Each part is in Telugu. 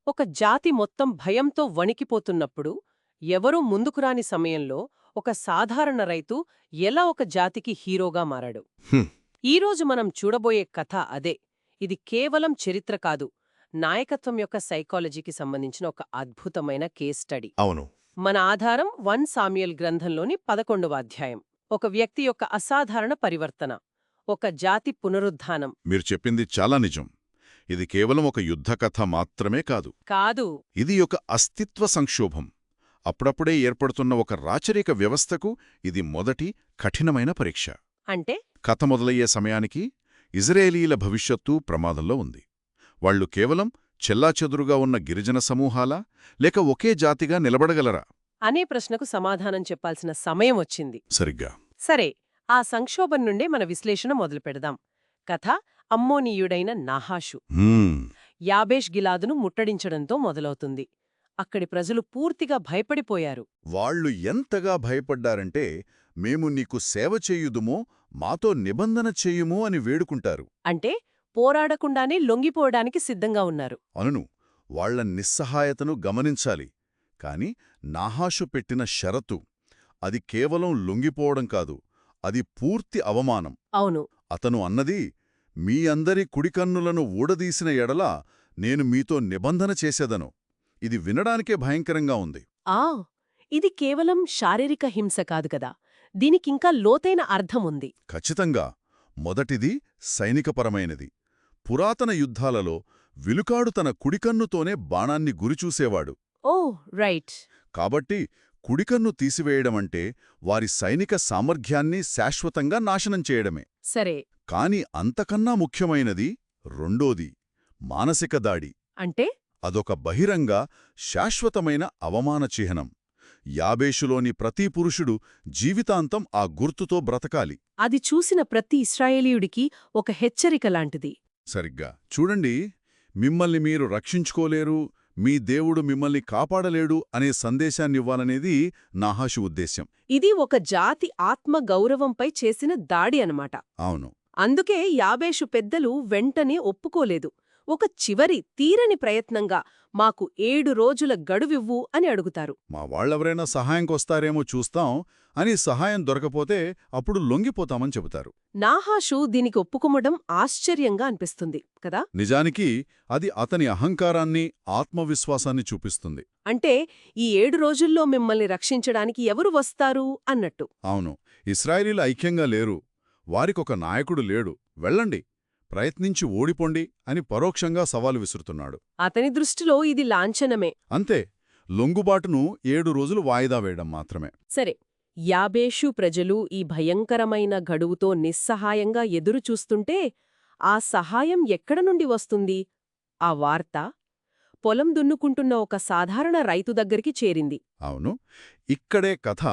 ఒక జాతి మొత్తం భయంతో వణికిపోతున్నప్పుడు ఎవరూ ముందుకురాని సమయంలో ఒక సాధారణ రైతు ఎలా ఒక జాతికి హీరోగా మారాడు. హ్మ్. ఈరోజు మనం చూడబోయే కథ అదే. ఇది కేవలం చరిత్ర కాదు, నాయకత్వం యొక్క సైకాలజీకి సంబంధించిన ఒక అద్భుతమైన కేస్ స్టడీ. అవును. మన ఆధారం 1 సామ్యుయల్ గ్రంథంలోని 11వ అధ్యాయం. ఒక వ్యక్తి యొక్క అసాధారణ పరివర్తన, ఒక జాతి పునరుద్ధానం. మీరు చెప్పింది చాలా నిజం. ఇది కేవలం ఒక యుద్ధ కథ మాత్రమే కాదు. కాదు. ఇది ఒక అస్తిత్వ సంక్షోభం. అప్పుడప్పుడే ఏర్పడుతున్న ఒక రాచరిక వ్యవస్థకు ఇది మొదటి కఠినమైన పరీక్ష. అంటే కథ మొదలయ్యే సమయానికి ఇజ్రాయేలీల భవిష్యత్తు ప్రమాదంలో ఉంది. వాళ్లు కేవలం చెల్లాచెదురుగా ఉన్న గిరిజన సమూహాలా, లేక ఒకే జాతిగా నిలబడగలరా? అనే ప్రశ్నకు సమాధానం చెప్పాల్సిన సమయం వచ్చింది. సరిగ్గా. సరే, ఆ సంక్షోభం నుండే మన విశ్లేషణ మొదలుపెడదాం. కథ అమ్మోనీయుడైన నాహాషు హ్మ్. యాబేష్ గిలాదును ముట్టడించడంతో మొదలవుతుంది. అక్కడి ప్రజలు పూర్తిగా భయపడిపోయారు. వాళ్ళు ఎంతగా భయపడ్డారంటే, మేము నీకు సేవ చేయుదుమో, మాతో నిబంధన చేయుము అని వేడుకుంటారు. అంటే పోరాడకుండానే లొంగిపోవడానికి సిద్ధంగా ఉన్నారు. అనును, వాళ్ల నిస్సహాయతను గమనించాలి. కాని నాహాషు పెట్టిన షరతు, అది కేవలం లొంగిపోవడం కాదు, అది పూర్తి అవమానం. అవును. అతను అన్నది, మీ అందరి కుడికన్నులను ఊడదీసిన ఎడల నేను మీతో నిబంధన చేసేదను. ఇది వినడానికే భయంకరంగా ఉంది. ఆ ఇది కేవలం శారీరక హింస కాదు కదా, దీనికింకా లోతైన అర్థముంది. ఖచ్చితంగా. మొదటిది సైనికపరమైనది. పురాతన యుద్ధాలలో విలుకాడు తన కుడికన్నుతోనే బాణాన్ని గురిచూసేవాడు. ఓ రైట్. కాబట్టి కుడికన్ను తీసివేయడమంటే వారి సైనిక సామర్థ్యాన్ని శాశ్వతంగా నాశనం చేయడమే. సరే. కాని అంతకన్నా ముఖ్యమైనది రెండోది, మానసిక దాడి. అంటే అదొక బహిరంగ, శాశ్వతమైన అవమాన చిహ్నం. యాబేషులోని ప్రతి పురుషుడు జీవితాంతం ఆ గుర్తుతో బ్రతకాలి. అది చూసిన ప్రతి ఇశ్రాయేలీయుడికి ఒక హెచ్చరిక లాంటిది. సరిగ్గా. చూడండి, మిమ్మల్ని మీరు రక్షించుకోలేరు, మీ దేవుడు మిమ్మల్ని కాపాడలేడు అనే సందేశాన్నివ్వాలనేది నాహాషు ఉద్దేశ్యం. ఇది ఒక జాతి ఆత్మ గౌరవంపై చేసిన దాడి అనమాట. అవును. అందుకే యాబేషు పెద్దలు వెంటనే ఒప్పుకోలేదు. ఒక చివరి తీరని ప్రయత్నంగా మాకు 7 రోజుల గడువివ్వు అని అడుగుతారు. మా వాళ్ళెవరైనా సహాయంకొస్తారేమో చూస్తాం అని, సహాయం దొరకపోతే అప్పుడు లొంగిపోతామని చెబుతారు. నాహాషు దీనికి ఒప్పుకోవడం ఆశ్చర్యంగా అనిపిస్తుంది కదా. నిజానికి అది అతని అహంకారాన్ని, ఆత్మవిశ్వాసాన్ని చూపిస్తుంది. అంటే ఈ 7 రోజుల్లో మిమ్మల్ని రక్షించడానికి ఎవరు వస్తారు అన్నట్టు. అవును, ఇశ్రాయేలీలు ఐక్యంగా లేరు, వారికొక నాయకుడు లేడు, వెళ్ళండి, ప్రయత్నించి ఓడిపోండి అని పరోక్షంగా సవాలు విసురుతున్నాడు. అతని దృష్టిలో ఇది లాంఛనమే. అంతే, లొంగుబాటును 7 రోజులు వాయిదా వేయడం మాత్రమే. సరే, యాబేషు ప్రజలు ఈ భయంకరమైన గడువుతో నిస్సహాయంగా ఎదురుచూస్తుంటే ఆ సహాయం ఎక్కడ నుండి వస్తుంది? ఆ వార్త పొలం దున్నుకుంటున్న ఒక సాధారణ రైతు దగ్గరికి చేరింది. అవును, ఇక్కడే కథ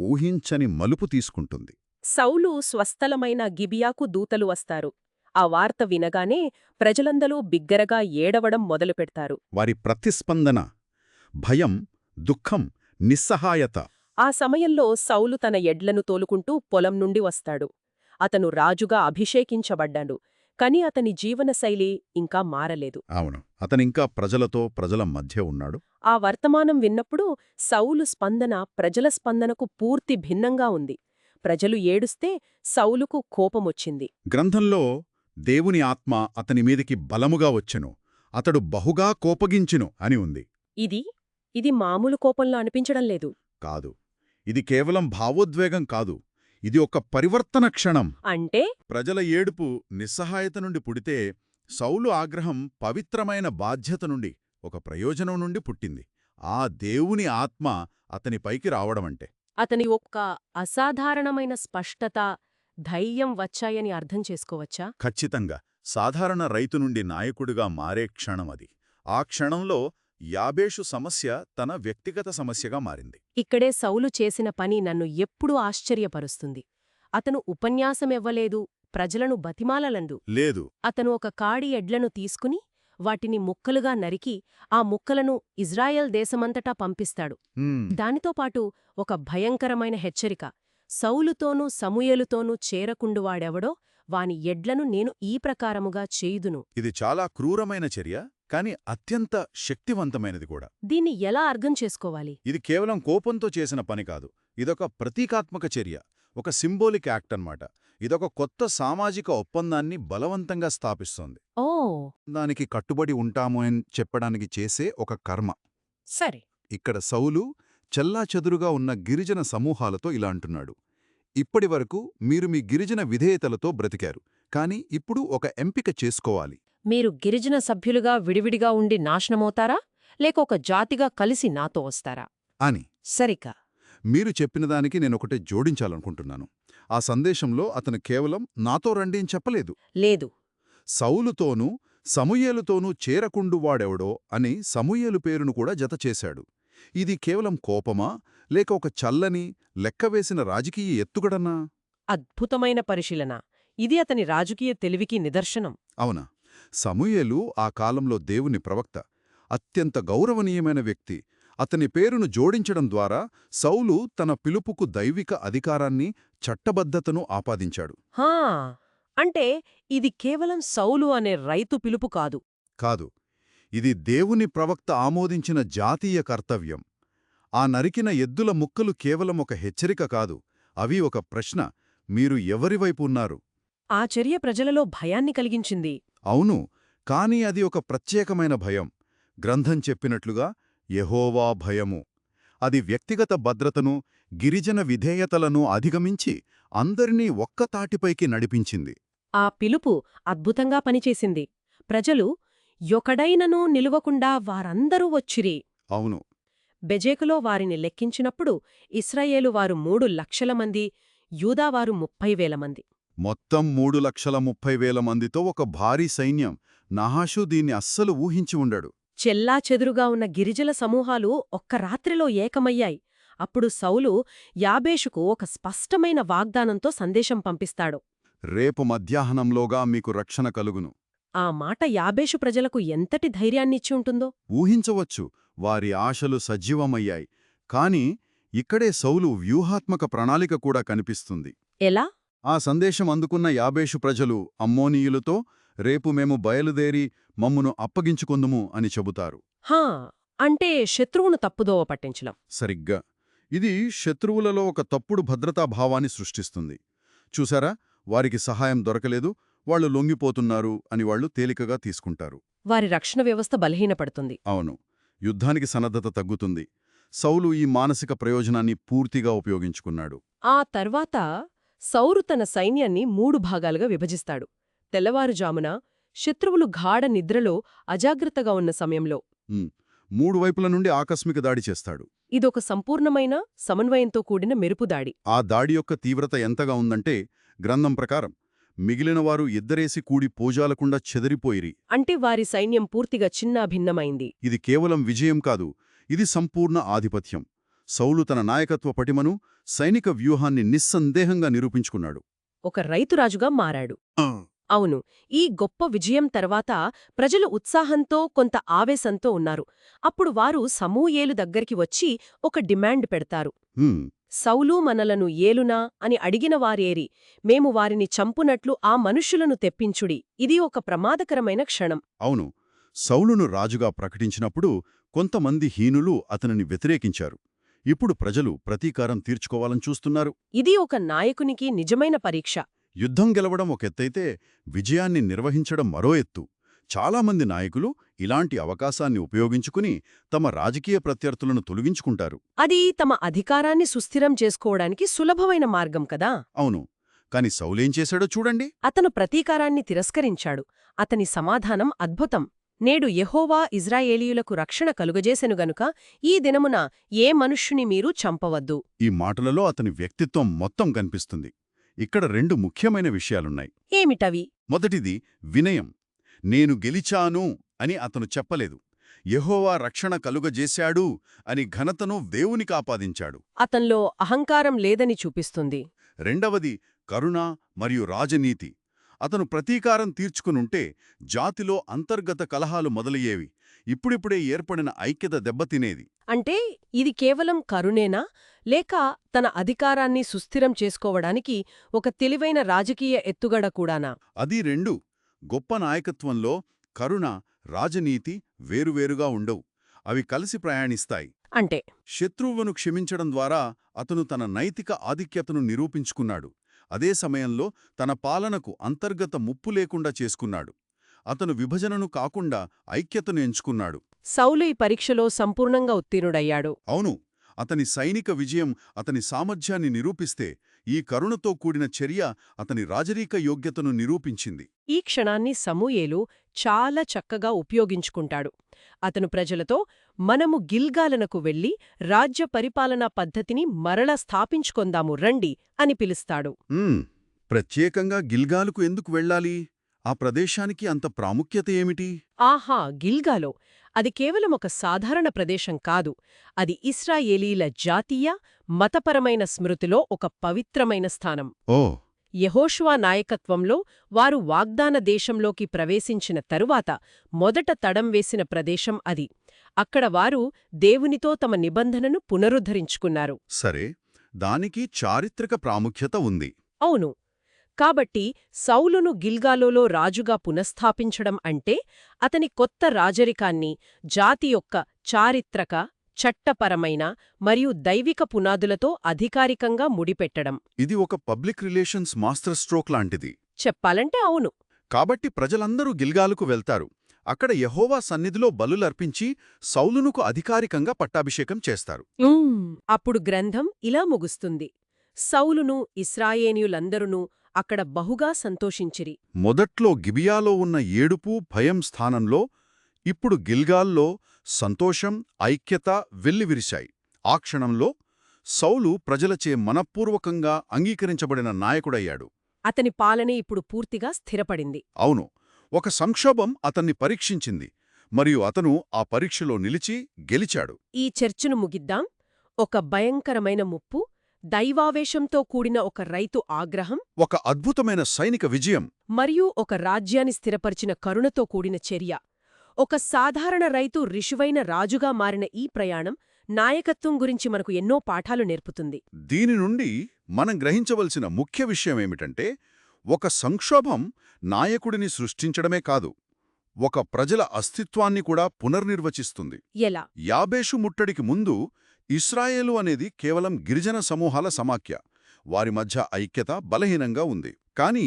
ఊహించని మలుపు తీసుకుంటుంది. సౌలు స్వస్థలమైన గిబియాకు దూతలు వస్తారు. ఆ వార్త వినగానే ప్రజలందరూ బిగ్గరగా ఏడవడం మొదలుపెడతారు. వారి ప్రతిస్పందన భయం, దుఃఖం, నిస్సహాయత. ఆ సమయంలో సౌలు తన ఎడ్లను తోలుకుంటూ పొలం నుండి వస్తాడు. అతను రాజుగా అభిషేకించబడ్డాడు, కాని అతని జీవనశైలి ఇంకా మారలేదు. అవును, అతనింకా ప్రజల మధ్య ఉన్నాడు. ఆ వర్తమానం విన్నప్పుడు సౌలు స్పందన ప్రజల స్పందనకు పూర్తి భిన్నంగా ఉంది. ప్రజలు ఏడుస్తే సౌలుకు కోపమొచ్చింది. గ్రంథంలో దేవుని ఆత్మ అతని మీదికి బలముగా వచ్చెను, అతడు బహుగా కోపగించెను అని ఉంది. ఇది మామూలు కోపంలా అనిపించడం లేదు. కాదు, ఇది కేవలం భావోద్వేగం కాదు, ఇది ఒక పరివర్తన క్షణం. అంటే ప్రజల ఏడుపు నిస్సహాయత నుండి పుడితే, సౌలు ఆగ్రహం పవిత్రమైన బాధ్యత నుండి, ఒక ప్రయోజనం నుండి పుట్టింది. ఆ దేవుని ఆత్మ అతనిపైకి రావడమంటే అతని ఒక్క అసాధారణమైన స్పష్టత, ధైర్యం వచ్చాయని అర్థం చేసుకోవచ్చా? ఖచ్చితంగా. సాధారణ రైతు నుండి నాయకుడిగా మారే క్షణం అది. ఆ క్షణంలో యాబేషు సమస్య తన వ్యక్తిగత సమస్యగా మారింది. ఇక్కడే సౌలు చేసిన పని నన్ను ఎప్పుడూ ఆశ్చర్యపరుస్తుంది. అతను ఉపన్యాసమివ్వలేదు, ప్రజలను బతిమాలలందు లేదు. అతను ఒక కాడి ఎడ్లను తీసుకుని వాటిని ముక్కలుగా నరికి ఆ ముక్కలను ఇజ్రాయెల్ దేశమంతటా పంపిస్తాడు. దానితోపాటు ఒక భయంకరమైన హెచ్చరిక, సౌలుతోనూ సమూయేలుతోనూ చేరకుండువాడెవడో వాని ఎడ్లను నేను ఈ ప్రకారముగా చేయుదును. ఇది చాలా క్రూరమైన చర్య. కాని అత్యంత శక్తివంతమైనది కూడా. దీన్ని ఎలా అర్థం చేసుకోవాలి? ఇది కేవలం కోపంతో చేసిన పని కాదు. ఇదొక ప్రతీకాత్మక చర్య, ఒక సింబోలిక్ యాక్ట్ అన్నమాట. ఇదొక కొత్త సామాజిక ఒప్పందాన్ని బలవంతంగా స్థాపిస్తోంది. ఓ దానికి కట్టుబడి ఉంటాము అని చెప్పడానికి చేసే ఒక కర్మ. సరే. ఇక్కడ సౌలు చెల్లాచెదురుగా ఉన్న గిరిజన సమూహాలతో ఇలా అంటున్నాడు: ఇప్పటివరకు మీరు మీ గిరిజన విధేయతలతో బ్రతికారు, కాని ఇప్పుడు ఒక ఎంపిక చేసుకోవాలి. మీరు గిరిజన సభ్యులుగా విడివిడిగా ఉండి నాశనమవుతారా, లేక ఒక జాతిగా కలిసి నాతో వస్తారా? అని. సరిక. మీరు చెప్పిన దానికి నేనొకటే జోడించాలనుకుంటున్నాను. ఆ సందేశంలో అతను కేవలం నాతో రండి అని చెప్పలేదు. లేదు. సౌలుతోనూ సమూయేలుతోనూ చేరకుండువాడెవడో అని సమూయేలు పేరును కూడా జతచేశాడు. ఇది కేవలం కోపమా, లేక ఒక చల్లని, లెక్కవేసిన రాజకీయ ఎత్తుగడనా? అద్భుతమైన పరిశీలన. ఇది అతని రాజకీయ తెలివికి నిదర్శనం. అవునా? సమూయేలు ఆ కాలంలో దేవుని ప్రవక్త, అత్యంత గౌరవనీయమైన వ్యక్తి. అతని పేరును జోడించడం ద్వారా సౌలు తన పిలుపుకు దైవిక అధికారాన్ని, చట్టబద్ధతను ఆపాదించాడు. హా, అంటే ఇది కేవలం సౌలు అనే రైతు పిలుపు కాదు. కాదు, ఇది దేవుని ప్రవక్త ఆమోదించిన జాతీయ కర్తవ్యం. ఆ నరికిన ఎద్దుల ముక్కలు కేవలం ఒక హెచ్చరిక కాదు, అవి ఒక ప్రశ్న: మీరు ఎవరివైపు ఉన్నారు? ఆ చర్య ప్రజలలో భయాన్ని కలిగించింది. అవును, కాని అది ఒక ప్రత్యేకమైన భయం. గ్రంథం చెప్పినట్లుగా యెహోవా భయము. అది వ్యక్తిగత భద్రతను, గిరిజన విధేయతలను అధిగమించి అందరినీ ఒక్కతాటిపైకి నడిపించింది. ఆ పిలుపు అద్భుతంగా పనిచేసింది. ప్రజలు యొకడైననూ నిలువకుండా వారందరూ వచ్చిరి. అవును, బెజేకులో వారిని లెక్కించినప్పుడు ఇశ్రాయేలు వారు 3,00,000 మంది, యూదావారు 30,000 మంది. మొత్తం 3,30,000 మందితో ఒక భారీ సైన్యం. నహాషు దీన్ని అస్సలు ఊహించి ఉండడు. చెల్లాచెదురుగా ఉన్న గిరిజన సమూహాలు ఒక్క రాత్రిలో ఏకమయ్యాయి. అప్పుడు సౌలు యాబేషుకు ఒక స్పష్టమైన వాగ్దానంతో సందేశం పంపిస్తాడు. రేపు మధ్యాహ్నంలోగా మీకు రక్షణ కలుగును. ఆ మాట యాబేషు ప్రజలకు ఎంతటి ధైర్యాన్నిచ్చి ఉంటుందో. ఊహించవచ్చు, వారి ఆశలు సజీవమయ్యాయి. కాని ఇక్కడే సౌలు వ్యూహాత్మక ప్రణాళిక కూడా కనిపిస్తుంది. ఎలా? ఆ సందేశం అందుకున్న యాబేషు ప్రజలు అమ్మోనీయులతో, రేపు మేము బయలుదేరి మమ్మును అప్పగించుకొందుము అని చెబుతారు. హా, అంటే శత్రువును తప్పుదోవ పట్టించడం. సరిగ్గా. ఇది శత్రువులలో ఒక తప్పుడు భద్రతాభావాన్ని సృష్టిస్తుంది. చూసారా, వారికి సహాయం దొరకలేదు, వాళ్లు లొంగిపోతున్నారు అని వాళ్లు తేలికగా తీసుకుంటారు. వారి రక్షణ వ్యవస్థ బలహీనపడుతుంది. అవును, యుద్ధానికి సన్నద్ధత తగ్గుతుంది. సౌలు ఈ మానసిక ప్రయోజనాన్ని పూర్తిగా ఉపయోగించుకున్నాడు. ఆ తర్వాత సౌరు తన సైన్యాన్ని 3 భాగాలుగా విభజిస్తాడు. తెల్లవారుజామున శత్రువులు గాఢ నిద్రలో అజాగ్రత్తగా ఉన్న సమయంలో 3 వైపుల నుండి ఆకస్మిక దాడి చేస్తాడు. ఇదొక సంపూర్ణమైన సమన్వయంతో కూడిన మెరుపుదాడి. ఆ దాడి యొక్క తీవ్రత ఎంతగా ఉందంటే, గ్రంథం ప్రకారం మిగిలినవారు ఇద్దరేసి కూడి పోజాలకుండా చెదిరిపోయిరి. అంటే వారి సైన్యం పూర్తిగా చిన్నాభిన్నమైంది. ఇది కేవలం విజయం కాదు, ఇది సంపూర్ణ ఆధిపత్యం. సౌలు తన నాయకత్వ పటిమను, సైనిక వ్యూహాన్ని నిస్సందేహంగా నిరూపించుకున్నాడు. ఒక రైతురాజుగా మారాడు. అవును, ఈ గొప్ప విజయం తర్వాత ప్రజలు ఉత్సాహంతో, కొంత ఆవేశంతో ఉన్నారు. అప్పుడు వారు సమూయేలు దగ్గరికి వచ్చి ఒక డిమాండ్ పెడతారు. సౌలు మనలను ఏలునా అని అడిగిన వారేరి, మేము వారిని చంపునట్లు ఆ మనుష్యులను తెప్పించుడి. ఇది ఒక ప్రమాదకరమైన క్షణం. అవును, సౌలును రాజుగా ప్రకటించినప్పుడు కొంతమంది హీనులు అతనిని వ్యతిరేకించారు. ఇప్పుడు ప్రజలు ప్రతీకారం తీర్చుకోవాలని చూస్తున్నారు. ఇది ఒక నాయకునికి నిజమైన పరీక్ష. యుద్ధం గెలవడం ఒక ఎత్తైతే, విజయాన్ని నిర్వహించడం మరో ఎత్తు. చాలామంది నాయకులు ఇలాంటి అవకాశాన్ని ఉపయోగించుకుని తమ రాజకీయ ప్రత్యర్థులను తొలగించుకుంటారు. అది తమ అధికారాన్ని సుస్థిరం చేసుకోవడానికి సులభమైన మార్గం కదా. అవును, కాని సౌలేం చేశాడో చూడండి. అతను ప్రతీకారాన్ని తిరస్కరించాడు. అతని సమాధానం అద్భుతం. నేడు యెహోవా ఇజ్రాయేలీయులకు రక్షణ కలుగజేసెను గనుక ఈ దినమున ఏ మనుష్యుని మీరు చంపవద్దు. ఈ మాటలలో అతని వ్యక్తిత్వం మొత్తం కనిపిస్తుంది. ఇక్కడ 2 ముఖ్యమైన విషయాలున్నాయి. ఏమిటవి? మొదటిది వినయం. నేను గెలిచాను అని అతను చెప్పలేదు. యెహోవా రక్షణ కలుగజేశాడు అని ఘనతను దేవునికి ఆపాదించాడు. అతన్లో అహంకారం లేదని చూపిస్తుంది. రెండవది కరుణ మరియు రాజనీతి. అతను ప్రతీకారం తీర్చుకునుంటే జాతిలో అంతర్గత కలహాలు మొదలయ్యేవి. ఇప్పుడిప్పుడే ఏర్పడిన ఐక్యత దెబ్బతినేది. అంటే ఇది కేవలం కరుణేనా, లేక తన అధికారాన్ని సుస్థిరం చేసుకోవడానికి ఒక తెలివైన రాజకీయ ఎత్తుగడ కూడానా? అది 2. గొప్ప నాయకత్వంలో కరుణ, రాజనీతి వేరువేరుగా ఉండవు. అవి కలిసి ప్రయాణిస్తాయి. అంటే శత్రువును క్షమించడం ద్వారా అతను తన నైతిక ఆధిక్యతను నిరూపించుకున్నాడు. అదే సమయంలో తన పాలనకు అంతర్గత ముప్పు లేకుండా చేసుకున్నాడు. అతను విభజనను కాకుండా ఐక్యతను ఎంచుకున్నాడు. సౌలు ఈ పరీక్షలో సంపూర్ణంగా ఉత్తీర్ణుడయ్యాడు. అవును, అతని సైనిక విజయం అతని సామర్థ్యాన్ని నిరూపిస్తే, ఈ కరుణతో కూడిన చర్య అతని రాజరీక యోగ్యతను నిరూపించింది. ఈ క్షణాన్ని సమూయేలు చాలా చక్కగా ఉపయోగించుకుంటాడు. అతను ప్రజలతో మనము గిల్గాలునకు వెళ్లి రాజ్య పరిపాలనా పద్ధతిని మరల స్థాపించుకొందాము రండి అని పిలుస్తాడు. ప్రత్యేకంగా గిల్గాలుకు ఎందుకు వెళ్ళాలి? ఆ ప్రదేశానికి అంత ప్రాముఖ్యత ఏమిటి? ఆహా, గిల్గాలో అది కేవలం ఒక సాధారణ ప్రదేశం కాదు. అది ఇశ్రాయేలీల జాతీయ, మతపరమైన స్మృతిలో ఒక పవిత్రమైన స్థానం. ఓ యెహోషువ నాయకత్వంలో వారు వాగ్దాన దేశంలోకి ప్రవేశించిన తరువాత మొదట తడం వేసిన ప్రదేశం అది. అక్కడ వారు దేవునితో తమ నిబంధనను పునరుద్ధరించుకున్నారు. సరే, దానికి చారిత్రక ప్రాముఖ్యత ఉంది. అవును. కాబట్టి సౌలును గిల్గాలోలో రాజుగా పునఃస్థాపించడం అంటే అతని కొత్త రాజరికాన్ని జాతి యొక్క చారిత్రక, చట్టపరమైన మరియు దైవిక పునాదులతో అధికారికంగా ముడిపెట్టడం. ఇది ఒక పబ్లిక్ రిలేషన్స్ మాస్టర్ స్ట్రోక్ లాంటిది. చెప్పాలంటే అవును. కాబట్టి ప్రజలందరూ గిల్గాలుకు వెళ్తారు. అక్కడ యెహోవా సన్నిధిలో బలులర్పించి సౌలునుకు అధికారికంగా పట్టాభిషేకం చేస్తారు. అప్పుడు గ్రంథం ఇలా ముగుస్తుంది. సౌలును ఇశ్రాయేలీయులందరూ అక్కడ బహుగా సంతోషించిరి. మొదట్లో గిబియాలో ఉన్న ఏడుపు, భయం స్థానంలో ఇప్పుడు గిల్గాల్లో సంతోషం, ఐక్యత వెల్లివిరిశాయి. ఆ క్షణంలో సౌలు ప్రజలచే మనఃపూర్వకంగా అంగీకరించబడిన నాయకుడయ్యాడు. అతని పాలనే ఇప్పుడు పూర్తిగా స్థిరపడింది. అవును, ఒక సంక్షోభం అతన్ని పరీక్షించింది, మరియు అతను ఆ పరీక్షలో నిలిచి గెలిచాడు. ఈ చర్చను ముగిద్దాం. ఒక భయంకరమైన ముప్పు, దైవావేశంతో కూడిన ఒక రైతు ఆగ్రహం, ఒక అద్భుతమైన సైనిక విజయం, మరియు ఒక రాజ్యాన్ని స్థిరపరిచిన కరుణతో కూడిన చర్య. ఒక సాధారణ రైతు ఋషువైన రాజుగా మారిన ఈ ప్రయాణం నాయకత్వం గురించి మనకు ఎన్నో పాఠాలు నేర్పుతుంది. దీని నుండి మనం గ్రహించవలసిన ముఖ్య విషయమేమిటంటే, ఒక సంక్షోభం నాయకుడిని సృష్టించడమే కాదు, ఒక ప్రజల అస్తిత్వాన్ని కూడా పునర్నిర్వచిస్తుంది. ఎలా? యాబేషు ముట్టడికి ముందు ఇశ్రాయేలు అనేది కేవలం గిరిజన సమూహాల సమాఖ్య. వారి మధ్య ఐక్యత బలహీనంగా ఉంది. కాని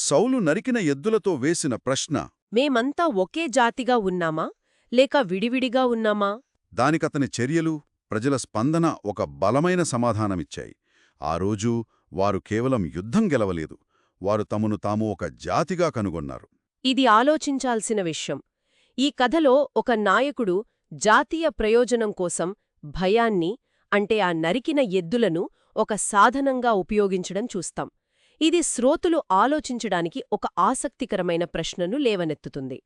సౌలు నరికిన ఎద్దులతో వేసిన ప్రశ్న, మేమంతా ఒకే జాతిగా ఉన్నామా లేక విడివిడిగా ఉన్నామా? దానికతని చర్యలు, ప్రజల స్పందన ఒక బలమైన సమాధానమిచ్చాయి. ఆ రోజు వారు కేవలం యుద్ధం గెలవలేదు, వారు తమను తాము ఒక జాతిగా కనుగొన్నారు. ఇది ఆలోచించాల్సిన విషయం. ఈ కథలో ఒక నాయకుడు జాతీయ ప్రయోజనం కోసం భయాన్ని, అంటే ఆ నరికిన ఎద్దులను ఒక సాధనంగా ఉపయోగించడం చూస్తాం. ఇది శ్రోతలు ఆలోచించడానికి ఒక ఆసక్తికరమైన ప్రశ్నను లేవనెత్తుతుంది.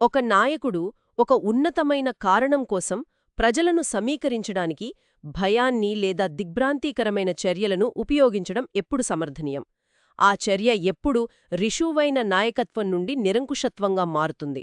ఒక నాయకుడు ఒక ఉన్నతమైన కారణం కోసం ప్రజలను సమీకరించడానికి భయాన్ని లేదా దిగ్భ్రాంతికరమైన చర్యలను ఉపయోగించడం ఎప్పుడు సమర్థనీయం? ఆ చర్య ఎప్పుడు ఋషువైన నాయకత్వం నుండి నిరంకుశత్వంగా మారుతుంది?